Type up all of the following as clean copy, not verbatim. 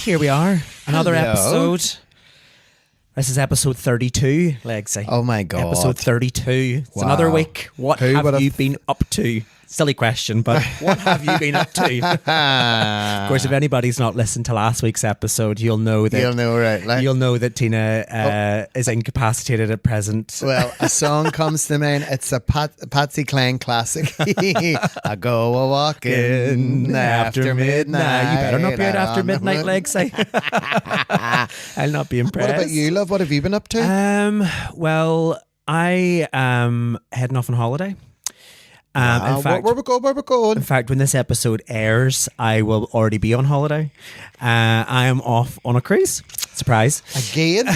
here we are. Another Hello. episode. This is episode 32, Legsy. Oh my God. Episode 32. It's Wow. another week. What Who have would've- you been up to? Silly question, but what have you been up to? Of course, if anybody's not listened to last week's episode, you'll know that You'll know, right? Like, you'll know that Tina is incapacitated at present. well, a song comes to mind. It's a Patsy Cline classic. I go a walking after midnight. You better not be out after midnight, Legsy. I'll not be impressed. What about you, love? What have you been up to? Well, I am heading off on holiday. In fact, where we going? in fact, when this episode airs, I will already be on holiday. I am off on a cruise. Surprise. Again?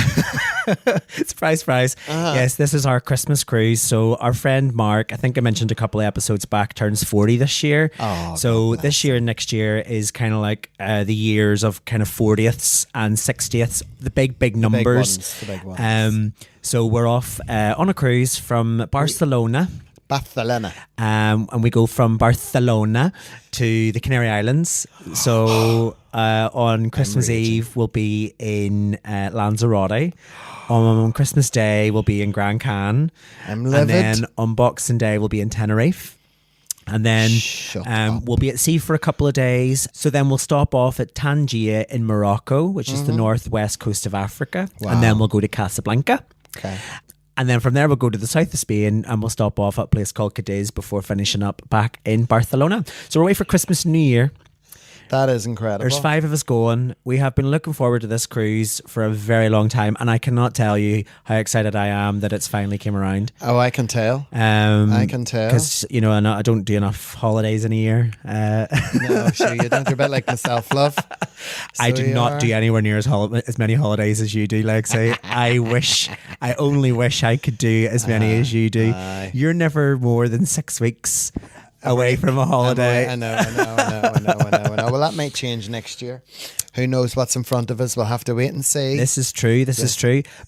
Surprise. Yes, this is our Christmas cruise. So our friend Mark, I think I mentioned a couple of episodes back, turns 40 this year. Oh, so this year and next year is kind of like the years of kind of 40ths and 60ths, the big numbers. The big ones. So we're off on a cruise from Barcelona. Barcelona. And we go from Barcelona to the Canary Islands. So on Christmas Eve, we'll be in Lanzarote. On Christmas Day, we'll be in Gran Can. I'm And livid. then on Boxing Day, we'll be in Tenerife. And then Shut up. we'll be at sea for a couple of days. So then we'll stop off at Tangier in Morocco, which is the northwest coast of Africa. Wow. And then we'll go to Casablanca. Okay. And then from there, we'll go to the south of Spain and we'll stop off at a place called Cadiz before finishing up back in Barcelona. So we're away for Christmas and New Year. That is incredible. There's 5 of us going. We have been looking forward to this cruise for a very long time. And I cannot tell you how excited I am that it's finally came around. Oh, I can tell. I can tell. Because, you know, I don't do enough holidays in a year. No, sure you don't. You're a bit like myself, love. I So do you not are. do anywhere near as many holidays as you do, Lexi. I only wish I could do as many as you do. Aye. You're never more than 6 weeks away from a holiday. I know. Well, that might change next year. Who knows what's in front of us? We'll have to wait and see. This is true.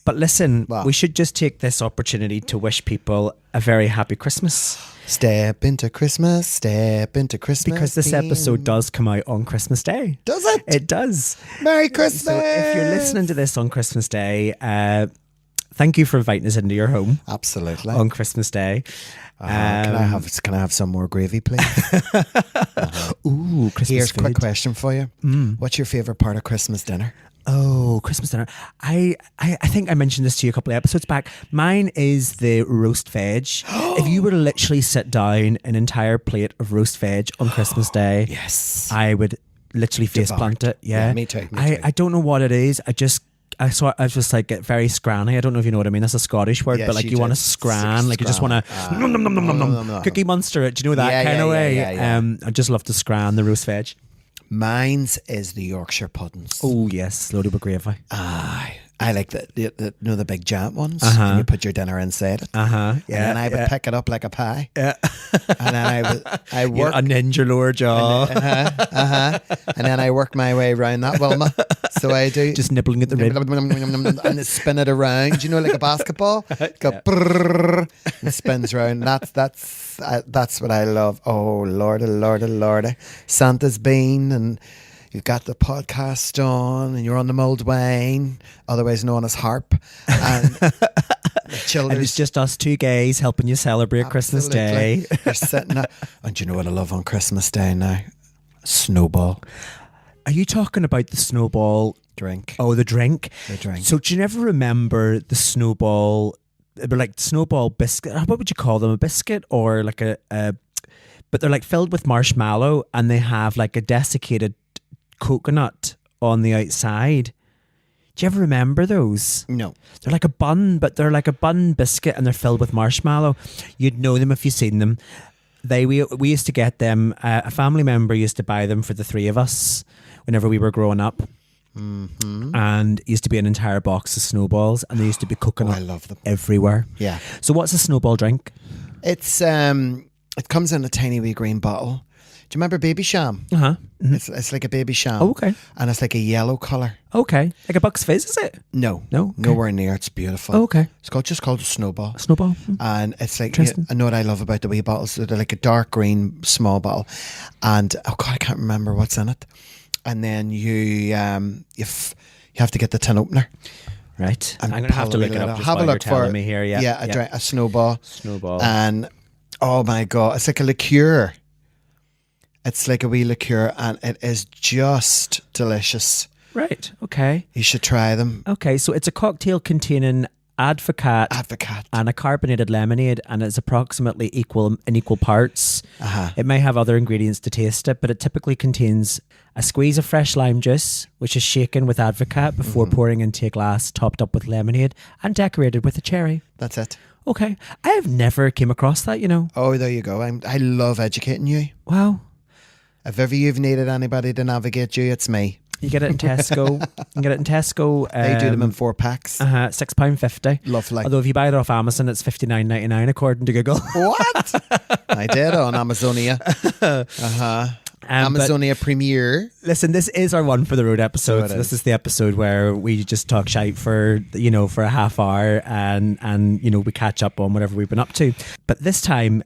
But listen, What? we should just take this opportunity to wish people a very happy Christmas. Step into Christmas. Because this episode does come out on Christmas Day. Does it? It does. Merry Christmas. So if you're listening to this on Christmas Day, thank you for inviting us into your home Absolutely. on Christmas Day. Can I have some more gravy, please? Ooh, Christmas Here's a food. quick question for you. What's your favourite part of Christmas dinner? Oh, Christmas dinner. I think I mentioned this to you a couple of episodes back. Mine is the roast veg. If you were to literally sit down an entire plate of roast veg on Christmas Day, Yes. I would literally face plant it. Yeah. Yeah, me too. I don't know what it is. I was just like get very scranny. I don't know if you know what I mean. That's a Scottish word, Yes, but like you want to scran, like you just want to nom, Cookie Monster it. Do you know that Yeah, kind of way? yeah. I just love to scran the roast veg. Mine's is the Yorkshire puddings. Oh yes, loaded with gravy. Aye. I like the you know the big giant ones. Uh-huh. And you put your dinner inside it. Yeah. And then I would pick it up like a pie. Yeah. And then I work. a ninja lower jaw. And then I work my way around that, Wilma. So I do. Just nibbling at the rib. And it spin it around, you know, like a basketball. Go brrrr, and it spins around. That's what I love. Oh Lordy. Santa's bean, and you've got the podcast on, and you're on the mulled wine, otherwise known as harp, and the children. And it's just us two gays helping you celebrate Christmas Day. You're sitting there, and do you know what I love on Christmas Day now? Snowball Are you talking about the snowball? drink. Oh, the drink. The drink. So do you never remember the snowball? They were like snowball biscuit. What would you call them? A biscuit or like a but they're like filled with marshmallow and they have like a desiccated coconut on the outside. Do you ever remember those? No. They're like a bun, but they're like a bun biscuit and they're filled with marshmallow. You'd know them if you'd seen them. We used to get them. A family member used to buy them for the 3 of us whenever we were growing up. Mm-hmm. And it used to be an entire box of snowballs, and they used to be coconut I love them. everywhere. Yeah. So what's a snowball drink? It's it comes in a tiny wee green bottle. Do you remember Baby Sham? Uh-huh. Mm-hmm. It's like a Baby Sham. Oh, okay. And it's like a yellow colour. Okay. Like a Bucks Fizz, is it? No. No? Okay. Nowhere near. It's beautiful. Oh, okay. It's just called a Snowball. Snowball. And it's like, Interesting. I know what I love about the wee bottles. They're like a dark green small bottle. And, oh God, I can't remember what's in it. and then you have to get the tin opener. Right. And I'm going to have to look it up just while you're telling me here. Yeah. A snowball. Snowball. And oh my God, it's like a liqueur. It's like a wee liqueur, and it is just delicious. Right. Okay. You should try them. Okay. So it's a cocktail containing Advocat and a carbonated lemonade, and it's approximately in equal parts. It may have other ingredients to taste it, but it typically contains a squeeze of fresh lime juice, which is shaken with Advocat before pouring into a glass, topped up with lemonade and decorated with a cherry. That's it. Okay. I have never came across that, you know. Oh, there you go. I love educating you. Wow. If ever you've needed anybody to navigate you, it's me. You get it in Tesco. They do them in 4-packs. £6.50. Lovely. Although if you buy it off Amazon, it's $59.99 according to Google. What? I did on Amazonia. Amazonia Premiere. Listen, this is our One for the Road episode. So this is the episode where we just talk shite for a half hour and we catch up on whatever we've been up to. But this time,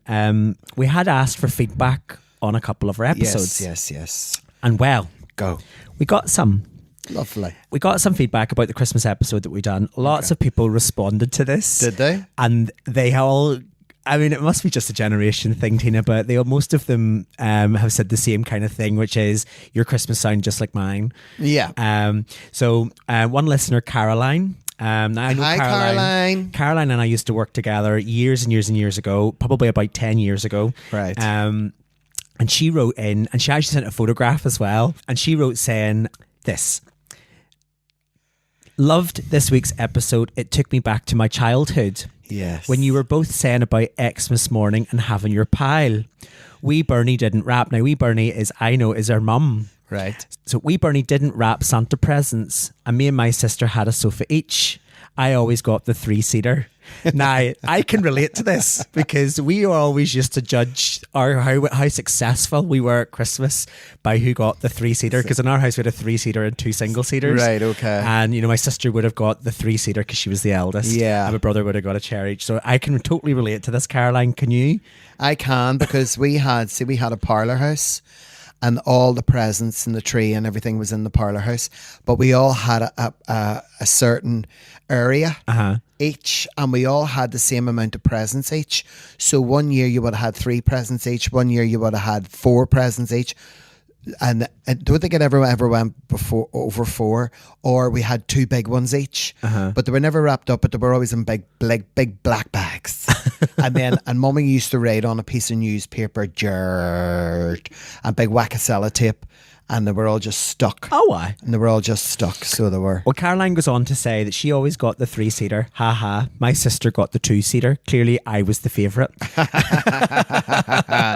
we had asked for feedback on a couple of our episodes. Yes. And well, go. We got some. Lovely. We got some feedback about the Christmas episode that we done. Lots of people responded to this. Did they? And they all, I mean, it must be just a generation thing, Tina, but most of them have said the same kind of thing, which is your Christmas sound just like mine. Yeah. So one listener, Caroline. Now I know Hi, Caroline. Caroline and I used to work together years and years and years ago, probably about 10 years ago. Right. And she wrote in, and she actually sent a photograph as well. And she wrote saying this: loved this week's episode. It took me back to my childhood. Yes. When you were both saying about Xmas morning and having your pile. Wee Bernie didn't wrap. Now, Wee Bernie is our mum. Right. So Wee Bernie didn't wrap Santa presents, and me and my sister had a sofa each. I always got the 3-seater. Now, I can relate to this because we always used to judge how successful we were at Christmas by who got the 3-seater, because in our house we had a 3-seater and 2 single-seaters. Right, okay. And, my sister would have got the 3-seater because she was the eldest. Yeah. And my brother would have got a chair each. So I can totally relate to this, Caroline. Can you? I can, because we had a parlour house. And all the presents and the tree and everything was in the parlour house. But we all had a certain area each, and we all had the same amount of presents each. So one year you would have had 3 presents each. One year you would have had 4 presents each. And I don't think it ever went over 4, or we had 2 big ones each, but they were never wrapped up, but they were always in big black bags. and Mummy used to write on a piece of newspaper, "Jert," and big whack of sellotape, and they were all just stuck. Oh, why? And they were all just stuck, so they were. Well, Caroline goes on to say that she always got the 3-seater. Ha. My sister got the 2-seater. Clearly, I was the favourite.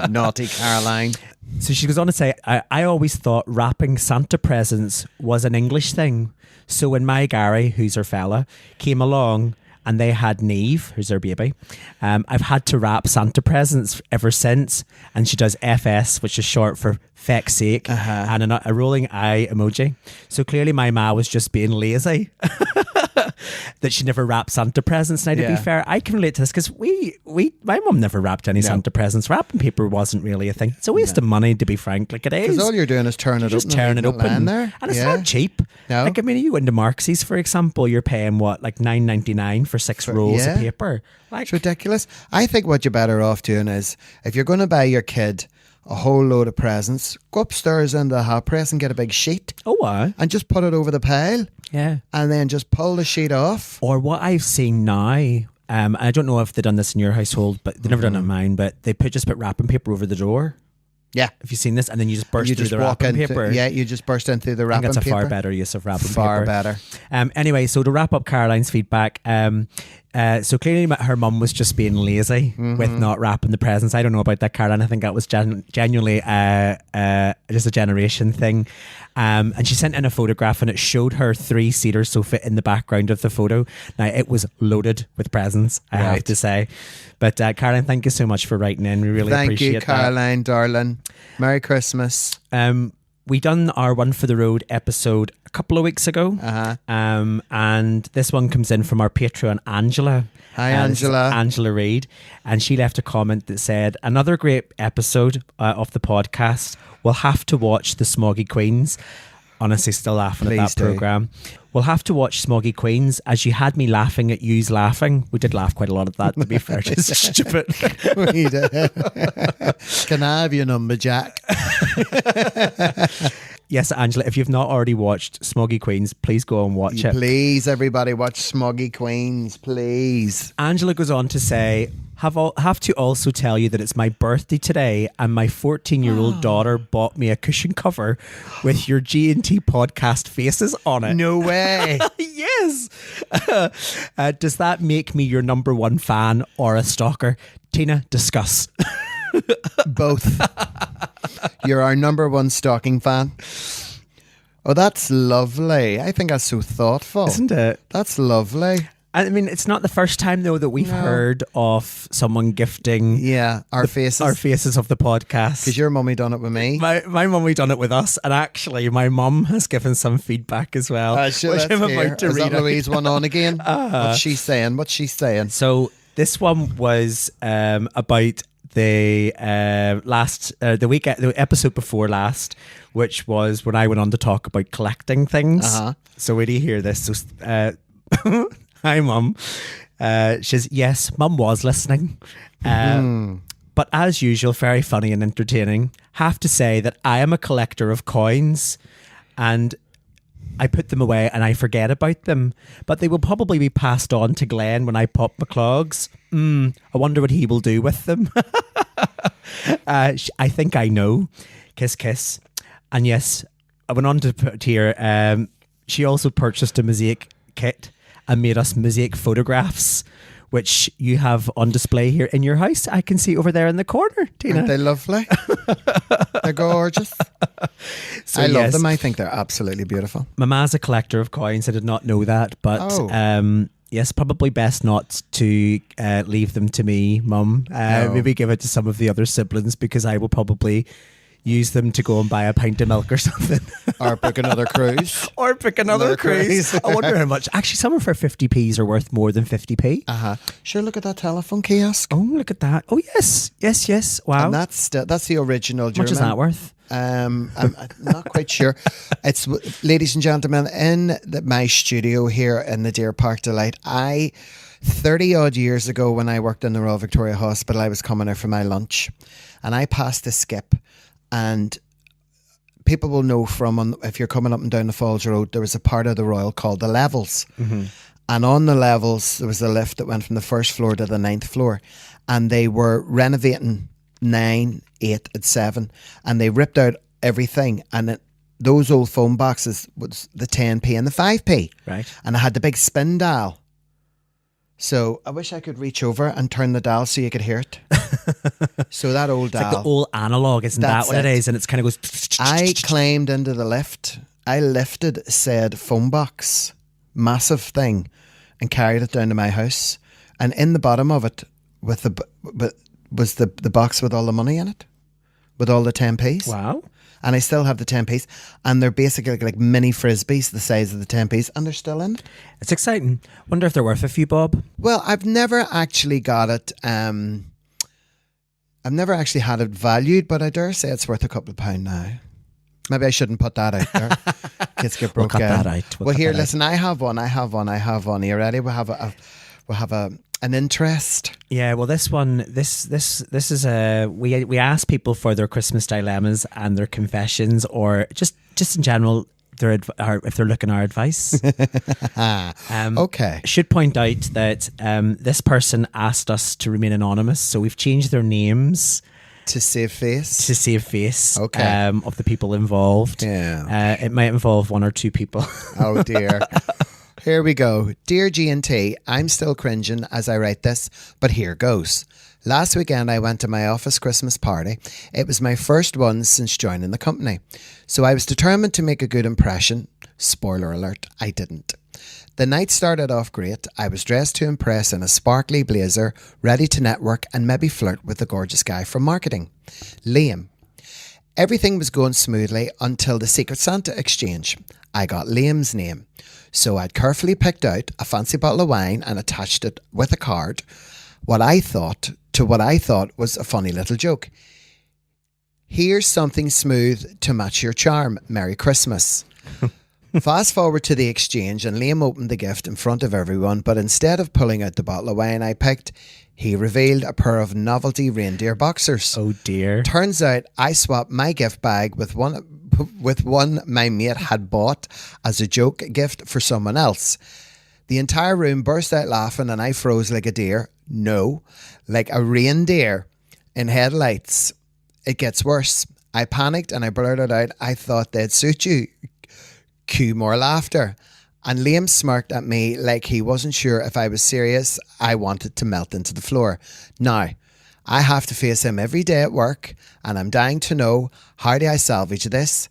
Naughty Caroline. So she goes on to say, I always thought wrapping Santa presents was an English thing. So when my Gary, who's her fella, came along and they had Neve, who's their baby, I've had to wrap Santa presents ever since. And she does FS, which is short for feck's sake, and a rolling eye emoji. So clearly my ma was just being lazy. That she never wrapped Santa presents. Now, to be fair, I can relate to this because my mum never wrapped any Santa presents. Wrapping paper wasn't really a thing. It's a waste of money, to be frank. Like, it is. Because all you're doing is turn it open there. And it's not cheap. No. Like, I mean, you go into Marxie's, for example, you're paying what, like $9.99 for 6 rolls of paper. Like, it's ridiculous. I think what you're better off doing is, if you're going to buy your kid a whole load of presents, go upstairs in the hot press and get a big sheet. Oh, wow. And just put it over the pile. Yeah. And then just pull the sheet off. Or what I've seen now, I don't know if they've done this in your household, but they've never done it in mine, but they just put wrapping paper over the door. Yeah. Have you seen this? And then you just burst through the wrapping paper. Yeah, you just burst in through the wrapping paper. I think that's a far better use of wrapping paper. Far better. Anyway, so to wrap up Caroline's feedback, so clearly her mum was just being lazy with not wrapping the presents. I don't know about that, Caroline. I think that was genuinely just a generation thing. And she sent in a photograph and it showed her 3-seater sofa in the background of the photo. Now, it was loaded with presents, I have to say. But Caroline, thank you so much for writing in. We really appreciate that. Thank you, Caroline, darling. Merry Christmas. We done our One for the Road episode a couple of weeks ago. And this one comes in from our Patreon, Angela. Hi, Angela. Angela Reid. And she left a comment that said, another great episode of the podcast. We'll have to watch the Smoggy Queens. Honestly, still laughing at Please that programme. We'll have to watch Smoggy Queens, as you had me laughing at yous laughing. We did laugh quite a lot at that, to be fair. Just stupid. We did. Can I have your number, Jack? Yes, Angela, if you've not already watched Smoggy Queens, please go and watch it. Please, everybody, watch Smoggy Queens, please. Angela goes on to say, have to also tell you that it's my birthday today and my 14-year-old daughter bought me a cushion cover with your G&T podcast faces on it. No way. Yes. Does that make me your number one fan or a stalker? Tina, discuss. Both. You're our number one stalking fan. Oh, that's lovely. I think that's so thoughtful. Isn't it? That's lovely. I mean, it's not the first time, though, that we've heard of someone gifting our faces. Our faces of the podcast. Because your mummy done it with me. My mummy done it with us. And actually, my mum has given some feedback as well. Sure, which I'm about to Is read that out. Louise one on again? What's she saying? So this one was about the the episode before last, which was when I went on to talk about collecting things. So where do you hear this? So, hi, Mum. She says, yes, Mum was listening. But as usual, very funny and entertaining. Have to say that I am a collector of coins and I put them away and I forget about them. But they will probably be passed on to Glenn when I pop my clogs. I wonder what he will do with them. I think I know. Kiss, kiss. And yes, I went on to put here, she also purchased a mosaic kit and made us mosaic photographs, which you have on display here in your house. I can see over there in the corner, Tina. Aren't they lovely? They're gorgeous. So I love them. I think they're absolutely beautiful. Mama's a collector of coins. I did not know that, but yes, probably best not to leave them to me, Mum. Maybe give it to some of the other siblings because I will probably use them to go and buy a pint of milk or something. Or book another cruise. Or pick another cruise. I wonder how much. Actually, some of her 50p's are worth more than 50p. Sure, look at that telephone kiosk. Oh, look at that. Oh, yes. Wow. And that's the original. How much is that worth? I'm not quite sure. It's, ladies and gentlemen, in my studio here in the Deer Park Delight, 30 odd years ago when I worked in the Royal Victoria Hospital, I was coming out for my lunch and I passed the skip, and people will know if you're coming up and down the Falls Road, there was a part of the Royal called the Levels. And on the Levels, there was a lift that went from the first floor to the 9th floor, and they were renovating 9, 8 and 7, and they ripped out everything, and those old phone boxes was the 10p and the 5p, right? And I had the big spin dial, so I wish I could reach over and turn the dial so you could hear it. So that old dial, it's like the old analog, isn't that what it is? And it's kind of goes. I climbed into the lift, I lifted said phone box, massive thing, and carried it down to my house, and in the bottom of it was the box with all the money in it, with all the 10p's. Wow. And I still have the 10p's, and they're basically like mini frisbees the size of the 10p's, and they're still in it. It's exciting. Wonder if they're worth a few bob. Well, I've never actually got it. I've never actually had it valued, but I dare say it's worth a couple of £1 now. Maybe I shouldn't put that out there. Kids get broke. We'll cut that out. Well, here, listen. I have one. Are you ready? We'll have an interest. Yeah, well, this is we ask people for their Christmas dilemmas and their confessions, or just in general if they're looking our advice. Okay. Should point out that this person asked us to remain anonymous, so we've changed their names to save face. Okay. Of the people involved. Yeah. It might involve one or two people. Oh dear. Here we go. Dear G&T, I'm still cringing as I write this, but here goes. Last weekend I went to my office Christmas party. It was my first one since joining the company. So I was determined to make a good impression. Spoiler alert, I didn't. The night started off great. I was dressed to impress in a sparkly blazer, ready to network and maybe flirt with the gorgeous guy from marketing, Liam. Everything was going smoothly until the Secret Santa exchange. I got Liam's name. So I'd carefully picked out a fancy bottle of wine and attached it with a card, what I thought was a funny little joke. Here's something smooth to match your charm. Merry Christmas. Fast forward to the exchange, and Liam opened the gift in front of everyone, but instead of pulling out the bottle of wine I picked, he revealed a pair of novelty reindeer boxers. Oh dear. Turns out I swapped my gift bag with one my mate had bought as a joke gift for someone else. The entire room burst out laughing, and I froze like a deer. No, like a reindeer in headlights. It gets worse. I panicked and I blurted out, I thought they'd suit you. Cue more laughter. And Liam smirked at me like he wasn't sure if I was serious. I wanted to melt into the floor. Now, I have to face him every day at work, and I'm dying to know, how do I salvage this?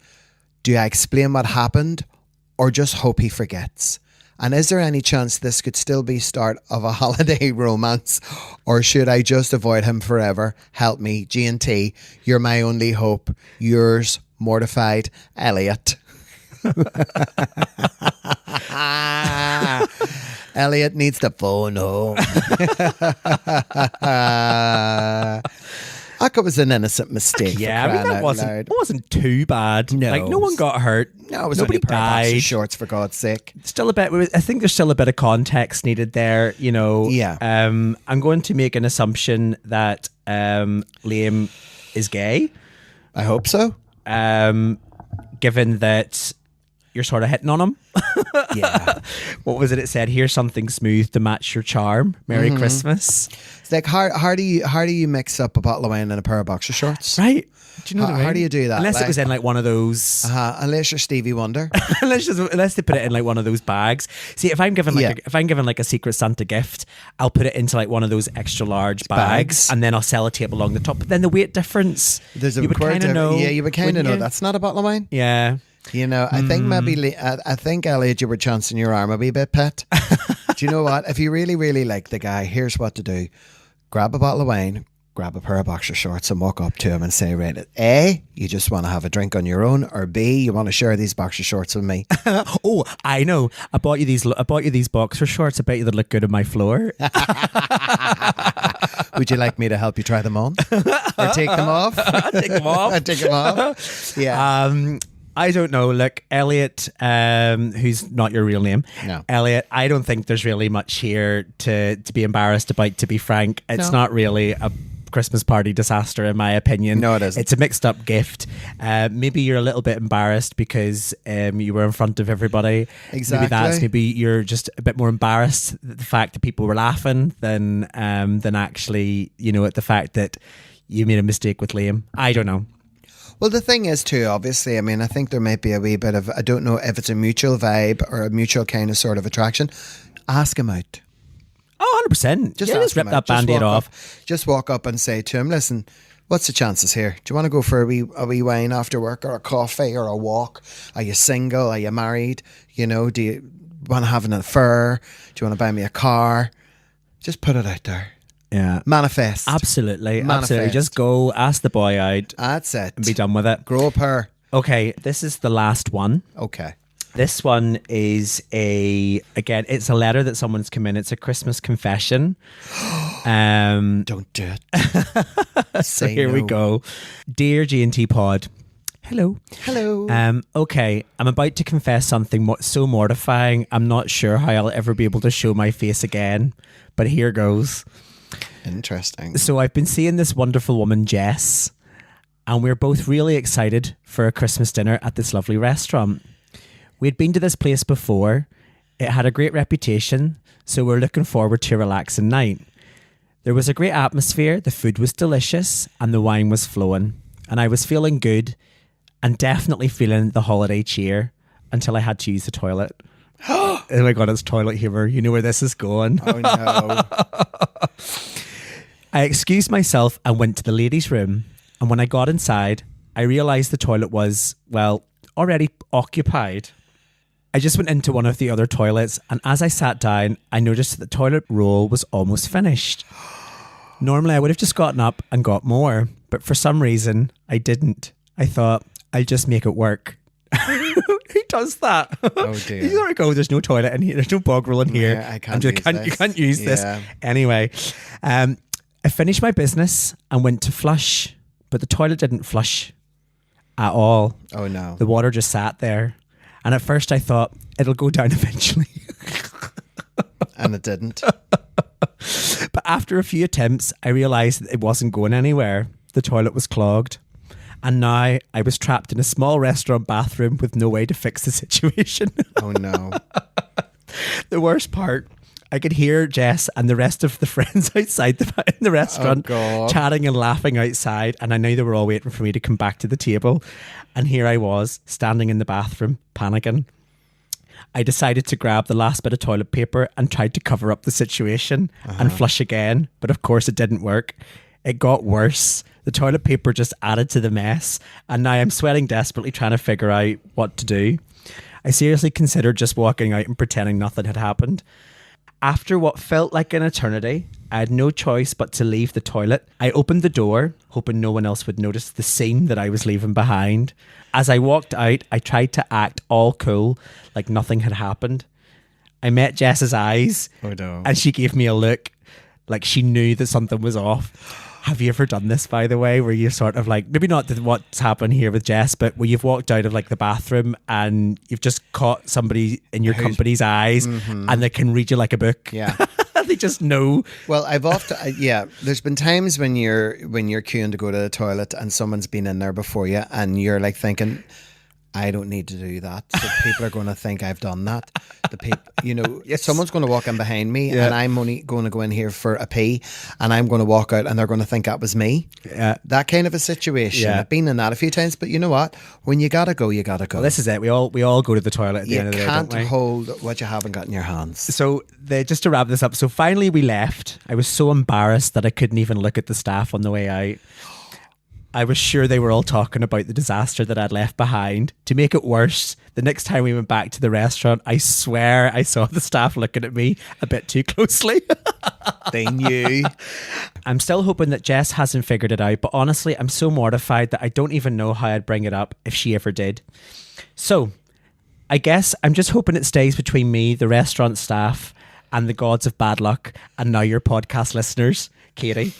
Do I explain what happened, or just hope he forgets? And is there any chance this could still be start of a holiday romance, or should I just avoid him forever? Help me, G&T. You're my only hope. Yours, mortified, Elliot. Elliot needs to phone home. Like it was an innocent mistake. Yeah, I mean, that wasn't too bad. No. Like, no one got hurt. No, it was Nobody only a pair of boxer died. shorts, for God's sake. Still a bit. I think there's still a bit of context needed there. You know. Yeah. I'm going to make an assumption that Liam is gay. I hope so. Given that you're sort of hitting on him. Yeah. What was it? It said, "Here's something smooth to match your charm. Merry Christmas." It's like, how do you mix up a bottle of wine and a pair of boxer shorts? Right. Do you know what I mean? How do you do that? Unless it was in like one of those. Unless you're Stevie Wonder. unless they put it in like one of those bags. See, if I'm given like a Secret Santa gift, I'll put it into like one of those extra large bags, and then I'll sellotape along the top. But then the weight difference, You would kind of know. Yeah, you would kind of know. You? That's not a bottle of wine. Yeah. You know, I think maybe, I think, Elliot, you were chancing your arm a wee bit, pet. Do you know what? If you really, really like the guy, here's what to do. Grab a bottle of wine, grab a pair of boxer shorts, and walk up to him and say, right, A, you just want to have a drink on your own, or B, you want to share these boxer shorts with me. Oh, I know. I bought you these boxer shorts. I bet you they'd look good on my floor. Would you like me to help you try them on? Or take them off? Take them off. Take them off. Yeah. I don't know. Look, Elliot, who's not your real name. No. Elliot, I don't think there's really much here to be embarrassed about, to be frank. It's not really a Christmas party disaster, in my opinion. No, it isn't. It's a mixed up gift. Maybe you're a little bit embarrassed because you were in front of everybody. Exactly. Maybe you're just a bit more embarrassed at the fact that people were laughing than actually, you know, at the fact that you made a mistake with Liam. I don't know. Well, the thing is too, obviously, I mean, I think there might be a wee bit of, I don't know if it's a mutual vibe or a mutual kind of sort of attraction. Ask him out. Oh, 100%. Just rip that Band-Aid off. Just walk up and say to him, listen, what's the chances here? Do you want to go for a wee wine after work, or a coffee, or a walk? Are you single? Are you married? You know, do you want to have an affair? Do you want to buy me a car? Just put it out there. Yeah. Manifest. Absolutely. Just go, ask the boy out. That's it. And be done with it. Grow a pair. Okay, this is the last one. Okay. This one is it's a letter that someone's come in. It's a Christmas confession. Don't do it. So here we go. Dear G&T Pod. Hello. Okay, I'm about to confess something so mortifying. I'm not sure how I'll ever be able to show my face again, but here goes. Interesting. So I've been seeing this wonderful woman, Jess, and we're both really excited for a Christmas dinner at this lovely restaurant. We'd been to this place before. It had a great reputation, so we're looking forward to a relaxing night. There was a great atmosphere, the food was delicious, and the wine was flowing. And I was feeling good and definitely feeling the holiday cheer until I had to use the toilet. Oh my God, it's toilet humour. You know where this is going. Oh no. I excused myself and went to the ladies' room. And when I got inside, I realised the toilet was, well, already occupied. I just went into one of the other toilets, and as I sat down, I noticed that the toilet roll was almost finished. Normally, I would have just gotten up and got more, but for some reason, I didn't. I thought, I'll just make it work. Who does that? Oh dear. You gotta go, there's no toilet in here, there's no bog roll in here. Yeah, you can't use this. Anyway, I finished my business and went to flush, but the toilet didn't flush at all. Oh no. The water just sat there. And at first I thought it'll go down eventually. And it didn't. But after a few attempts, I realised that it wasn't going anywhere. The toilet was clogged. And now I was trapped in a small restaurant bathroom with no way to fix the situation. Oh no. The worst part, I could hear Jess and the rest of the friends outside in the restaurant chatting and laughing outside. And I knew they were all waiting for me to come back to the table. And here I was, standing in the bathroom, panicking. I decided to grab the last bit of toilet paper and tried to cover up the situation and flush again. But of course it didn't work. It got worse. The toilet paper just added to the mess. And now I'm sweating desperately trying to figure out what to do. I seriously considered just walking out and pretending nothing had happened. After what felt like an eternity, I had no choice but to leave the toilet. I opened the door, hoping no one else would notice the scene that I was leaving behind. As I walked out, I tried to act all cool, like nothing had happened. I met Jess's eyes, and she gave me a look like she knew that something was off. Have you ever done this, by the way, where you're sort of like, maybe not what's happened here with Jess, but where you've walked out of like the bathroom and you've just caught somebody in your company's eyes and they can read you like a book. Yeah. They just know. Well, I've often, there's been times when you're queuing to go to the toilet and someone's been in there before you and you're like thinking, I don't need to do that. So people are going to think I've done that. The people, Yes. someone's going to walk in behind me and I'm only going to go in here for a pee and I'm going to walk out and they're going to think that was me. Yeah. That kind of a situation. Yeah. I've been in that a few times, but you know what? When you got to go, you got to go. Well, this is it. We all go to the toilet at the end of the day, You can't don't we? hold what you haven't got in your hands. So just to wrap this up, so finally we left. I was so embarrassed that I couldn't even look at the staff on the way out. I was sure they were all talking about the disaster that I'd left behind. To make it worse, the next time we went back to the restaurant, I swear I saw the staff looking at me a bit too closely. They knew. I'm still hoping that Jess hasn't figured it out, but honestly, I'm so mortified that I don't even know how I'd bring it up if she ever did. So, I guess I'm just hoping it stays between me, the restaurant staff, and the gods of bad luck, and now your podcast listeners, Katie.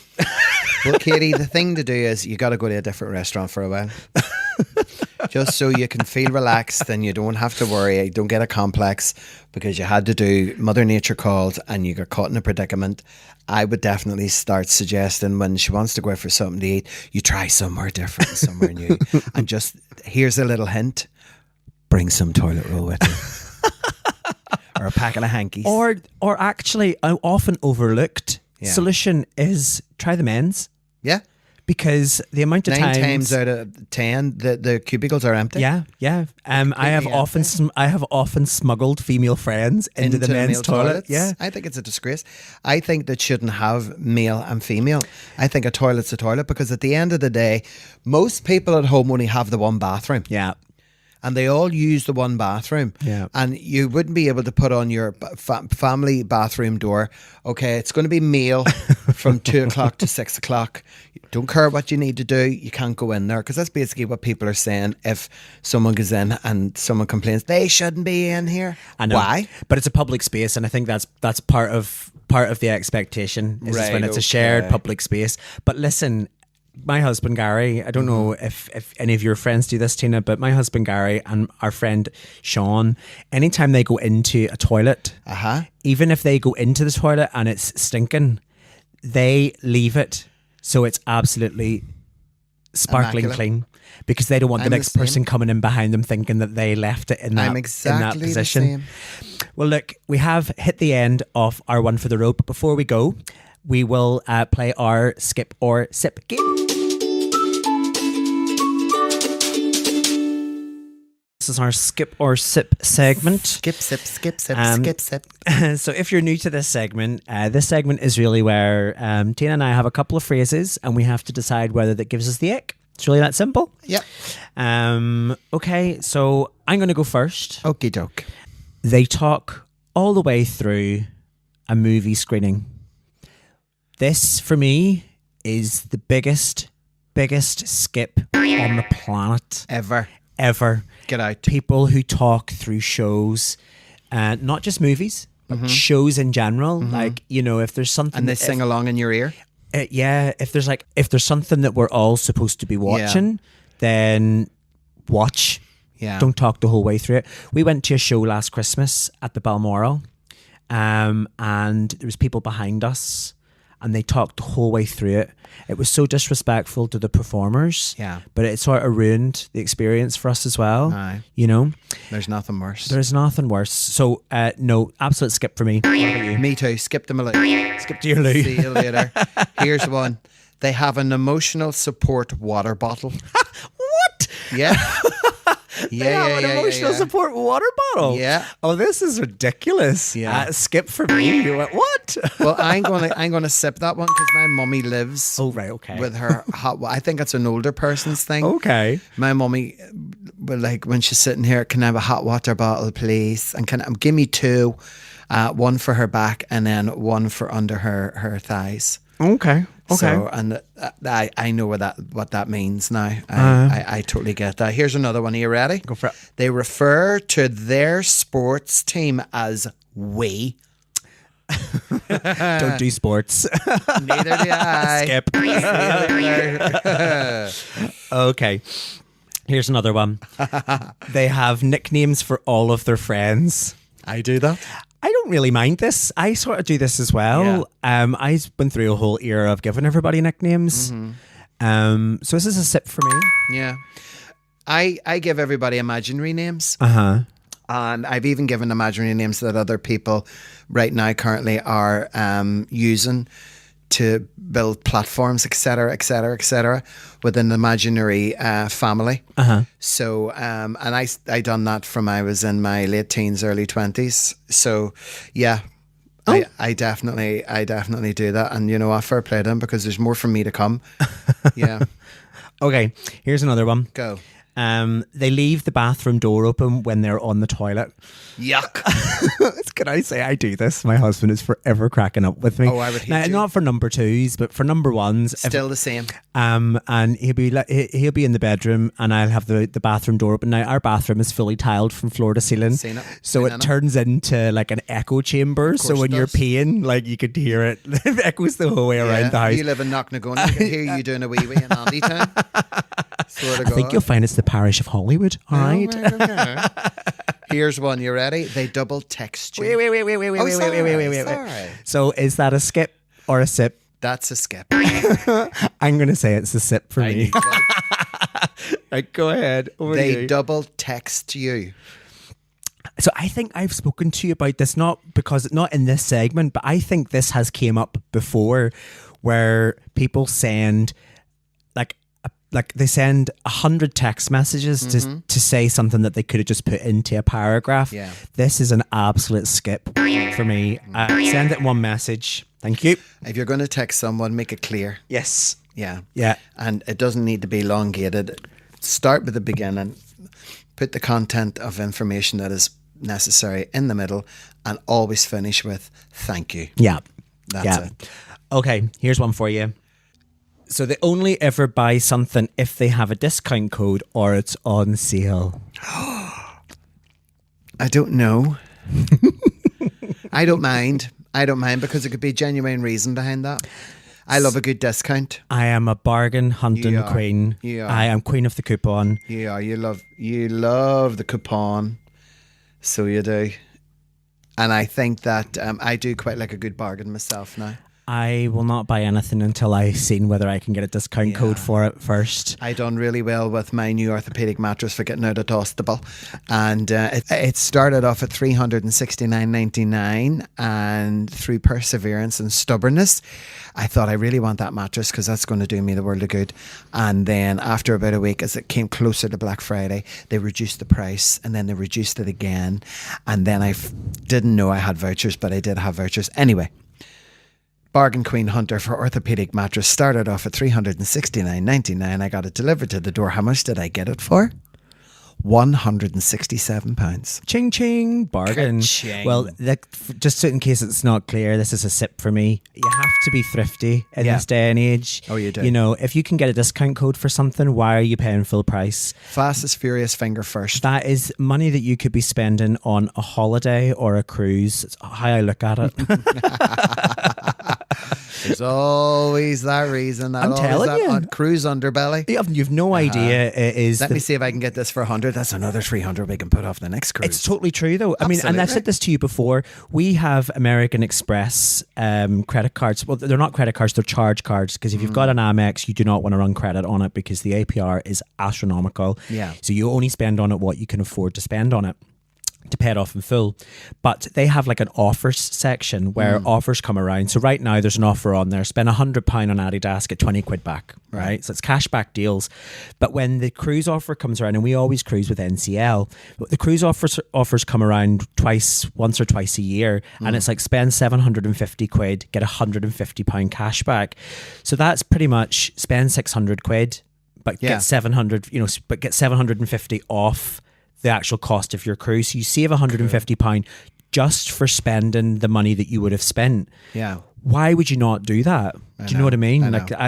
Well, Katie, the thing to do is you got to go to a different restaurant for a while. Just so you can feel relaxed and you don't have to worry. Don't get a complex because you had to do Mother Nature called and you got caught in a predicament. I would definitely start suggesting when she wants to go out for something to eat, you try somewhere different, somewhere new. And just, here's a little hint, bring some toilet roll with you. Or a packet of hankies. Or actually, an often overlooked Yeah. solution is try the men's. Yeah. Because the amount of 9 times out of 10, the cubicles are empty. Yeah. I have often smuggled female friends into the men's male toilet. toilets. Yeah. I think it's a disgrace. I think that shouldn't have male and female. I think a toilet's a toilet because at the end of the day, most people at home only have the one bathroom. Yeah. And they all use the one bathroom. Yeah. And you wouldn't be able to put on your family bathroom door, okay, it's going to be male from 2 o'clock to 6 o'clock. Don't care what you need to do. You can't go in there. Because that's basically what people are saying if someone goes in and someone complains, they shouldn't be in here. I know. Why? But it's a public space, and I think that's part of the expectation is Right, when it's a shared okay. public space. But listen, my husband Gary, I don't know if any of your friends do this, Tina, but my husband Gary and our friend Sean, anytime they go into a toilet, even if they go into the toilet and it's stinking, they leave it so it's absolutely sparkling Immaculate. clean, because they don't want the I'm the next person same. coming in behind them thinking that they left it in that, I'm exactly in that position. the same. Well, look, we have hit the end of our one for the road, but before we go, we will play our skip or sip game. This is our skip or sip segment. Skip, sip, skip, sip, Um, skip, sip. So if you're new to this segment is really where Tina and I have a couple of phrases and we have to decide whether that gives us the ick. It's really that simple. Yep. Okay, so I'm going to go first. Okie doke. They talk all the way through a movie screening. This, for me, is the biggest skip on the planet ever. Get out. People who talk through shows, not just movies, but shows in general. Like, you know, if there's something... And they sing along in your ear. if there's something that we're all supposed to be watching, then watch. Yeah. Don't talk the whole way through it. We went to a show last Christmas at the Balmoral, and there was people behind us, and they talked the whole way through it. It was so disrespectful to the performers. Yeah. But it sort of ruined the experience for us as well. Aye. You know? There's nothing worse. There's nothing worse. So, no, absolute skip for me. What about you? Me too. Skip to my loo. Skip to your loo. See you later. Here's one. They have an emotional support water bottle. What? Yeah. They have an emotional support water bottle. Yeah. Oh, this is ridiculous. Yeah. Skip for me. You went, what? Well, I'm gonna sip that one because my mummy lives. Oh, right, okay. With her hot. I think it's an older person's thing. Okay. My mummy, like when she's sitting here, can I have a hot water bottle, please? And give me two, one for her back and then one for under her thighs. Okay. So, and I know what that means now. I totally get that. Here's another one. Are you ready? Go for it. They refer to their sports team as we. Don't do sports. Neither do I. Skip. Okay. Here's another one. They have nicknames for all of their friends. I do that. I don't really mind this. I sort of do this as well. I've been through a whole era of giving everybody nicknames. So this is a sip for me. Yeah. I give everybody imaginary names. Uh-huh. And I've even given imaginary names that other people right now currently are using to build platforms, etc., etc., etc., with an imaginary family. Uh-huh. So, and I done that from I was in my late teens, early 20s. So, yeah, I definitely do that. And you know what? Fair play to them because there's more from me to come. Yeah. Okay, here's another one. Go. They leave the bathroom door open when they're on the toilet. Yuck. Can I say I do this? My husband is forever cracking up with me. Oh, I would hate now, you. Not for number twos, but for number ones. Still the same. And he'll be in the bedroom, and I'll have the bathroom door open. Now our bathroom is fully tiled from floor to ceiling, Seen it. so Seen it it. turns into like an echo chamber. So when it you're does. peeing, like you could hear it, it echoes the whole way around the house. You live in Knocknagoon. I can hear you doing a wee in Andy Town. Swear to I think God. you'll find it's the parish of Hollywood. All right. Okay. Here's one. You ready? They double text you. Wait. Sorry. So is that a skip or a sip? That's a skip. I'm going to say it's a sip for me. Right, go ahead. Over to They you. double text you. So I think I've spoken to you about this, not in this segment, but I think this has came up before, where people send like they send 100 text messages to say something that they could have just put into a paragraph. Yeah. This is an absolute skip for me. Send it one message. Thank you. If you're going to text someone, make it clear. Yes. Yeah. Yeah. And it doesn't need to be elongated. Start with the beginning. Put the content of information that is necessary in the middle and always finish with thank you. Yeah. That's it. Okay, here's one for you. So they only ever buy something if they have a discount code or it's on sale. I don't know. I don't mind. Because it could be a genuine reason behind that. I love a good discount. I am a bargain hunting You are. queen. You are. I am queen of the coupon. Yeah, you love the coupon. So you do. And I think that I do quite like a good bargain myself now. I will not buy anything until I've seen whether I can get a discount code for it first. I done really well with my new orthopedic mattress for getting out of hospital, and it started off at $369.99, and through perseverance and stubbornness, I thought I really want that mattress because that's going to do me the world of good. And then after about a week, as it came closer to Black Friday, they reduced the price, and then they reduced it again, and then I didn't know I had vouchers, but I did have vouchers anyway. Bargain Queen Hunter for orthopedic mattress started off at $369.99. I got it delivered to the door. How much did I get it for? £167. Ching ching, bargain. Ka-ching. Well, just in case it's not clear, this is a sip for me. You have to be thrifty in this day and age. Oh, you do. You know, if you can get a discount code for something, why are you paying full price? Fastest furious finger first. That is money that you could be spending on a holiday or a cruise. It's how I look at it. There's always that reason. I'm telling you. On cruise underbelly. You've no idea it is. Let me see if I can get this for 100. That's another 300 we can put off the next cruise. It's totally true, though. I mean, and I've said this to you before. We have American Express credit cards. Well, they're not credit cards; they're charge cards. Because if you've got an Amex, you do not want to run credit on it because the APR is astronomical. Yeah. So you only spend on it what you can afford to spend on it, to pay it off in full. But they have like an offers section where offers come around. So right now there's an offer on there. Spend £100 on Adidas, get 20 quid back. Right. So it's cashback deals. But when the cruise offer comes around, and we always cruise with NCL, the cruise offers come around once or twice a year. And it's like spend 750 quid, get £150 cash back. So that's pretty much spend 600 quid, but get 700, but get 750 off the actual cost of your cruise. So you save £150 just for spending the money that you would have spent. Yeah. Why would you not do that? Do you know what I mean?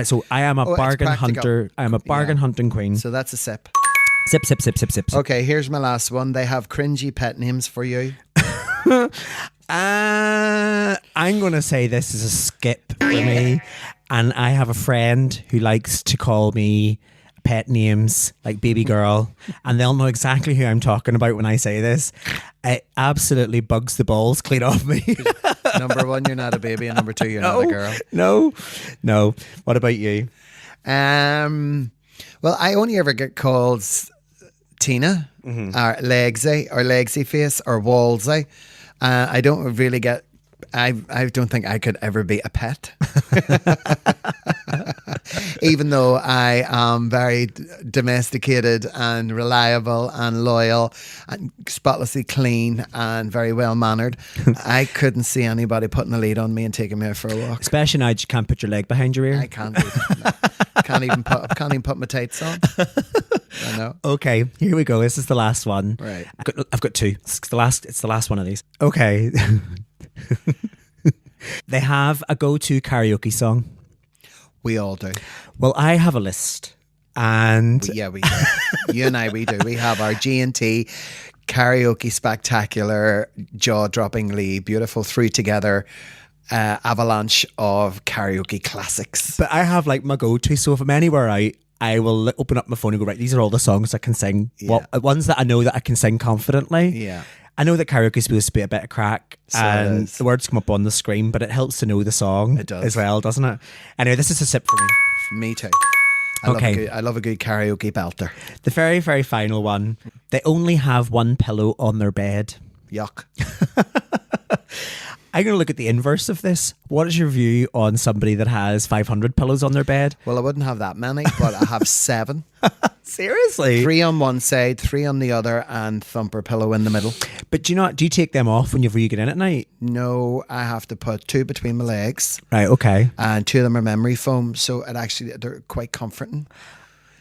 So I am a bargain hunter. I am a bargain hunting queen. So that's a sip. Sip, sip, sip, sip, sip. Okay, here's my last one. They have cringy pet names for you. I'm going to say this is a skip for me. And I have a friend who likes to call me pet names like baby girl, and they'll know exactly who I'm talking about when I say this. It absolutely bugs the balls clean off me. Number one, you're not a baby, and number two, you're not a girl. No. What about you? Well, I only ever get called Tina or Legsy face or Walsy. I don't really get. I don't think I could ever be a pet. Even though I am very domesticated and reliable and loyal and spotlessly clean and very well mannered, I couldn't see anybody putting a lead on me and taking me out for a walk. Especially now that you can't put your leg behind your ear. I can't. Can't even put my tights on. I know. Okay, here we go. This is the last one. Right. I've got two. It's the last one of these. Okay. They have a go-to karaoke song. We all do. Well, I have a list, and yeah, we do. You and I, we do. We have our G&T karaoke spectacular, jaw-droppingly beautiful, through together avalanche of karaoke classics. But I have like my go-to. So if I'm anywhere out, I will open up my phone and go, right, these are all the songs I can sing. Yeah. Ones that I know that I can sing confidently. Yeah. I know that karaoke is supposed to be a bit of crack, and the words come up on the screen, but it helps to know the song as well, doesn't it? Anyway, this is a sip for me. Me too. Okay. I love a good karaoke belter. The very, very final one. They only have one pillow on their bed. Yuck. I'm going to look at the inverse of this. What is your view on somebody that has 500 pillows on their bed? Well, I wouldn't have that many, but I have 7. Seriously? 3 on one side, 3 on the other, and thumper pillow in the middle. But do you take them off whenever you get in at night? No, I have to put 2 between my legs. Right, okay. And 2 of them are memory foam, so they're quite comforting.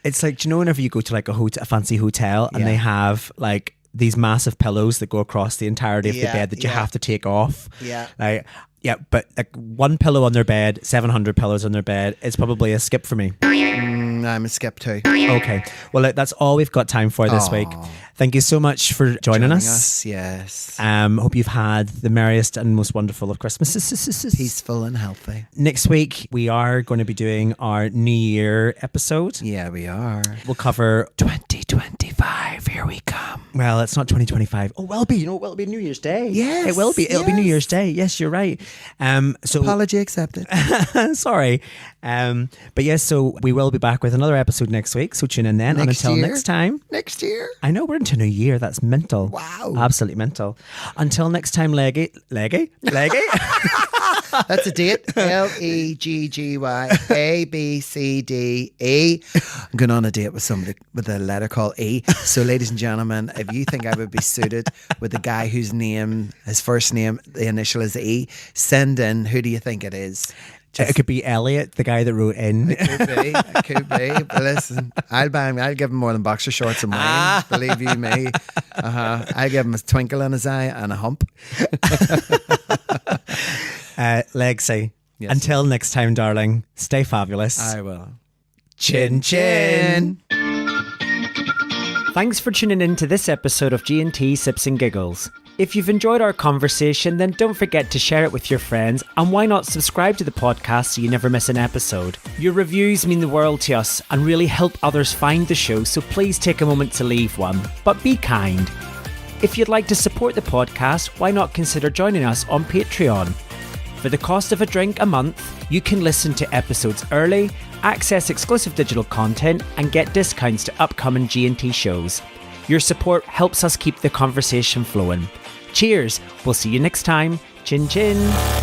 It's like, do you know whenever you go to like a fancy hotel and they have like these massive pillows that go across the entirety of the bed that you have to take off? Yeah. Like, yeah, but like one pillow on their bed, 700 pillows on their bed, it's probably a skip for me. I'm a skip too. Okay. Well, that's all we've got time for this week. Thank you so much for joining us. Yes. Hope you've had the merriest and most wonderful of Christmases. Peaceful and healthy. Next week, we are going to be doing our New Year episode. Yeah, we are. We'll cover 2025. Here we come. Well, it's not 2025. Oh, will be. It'll be New Year's Day. Yes. It will be. It'll be New Year's Day. Yes, you're right. So apology accepted. Sorry. But yes, so we will be back with another episode next week. So tune in then. And until next time. Next year. I know we're into New Year. That's mental. Wow. Absolutely mental. Until next time, Leggy. That's a date. LEGGYABCDE. I'm going on a date with somebody with a letter called E. So, ladies and gentlemen, if you think I would be suited with a guy whose name, his first name, the initial is E, send in. Who do you think it is? It could be Elliot, the guy that wrote in. It could be. But listen, I'll give him more than boxer shorts and wine. Believe you me. I'll give him a twinkle in his eye and a hump. Legsy. Yes. Until next time, darling, stay fabulous. I will. Chin chin. Thanks for tuning in to this episode of G&T Sips and Giggles. If you've enjoyed our conversation, then don't forget to share it with your friends, and why not subscribe to the podcast so you never miss an episode. Your reviews mean the world to us and really help others find the show, so please take a moment to leave one. But be kind. If you'd like to support the podcast, why not consider joining us on Patreon? For the cost of a drink a month, you can listen to episodes early, access exclusive digital content, and get discounts to upcoming G&T shows. Your support helps us keep the conversation flowing. Cheers, we'll see you next time. Chin chin.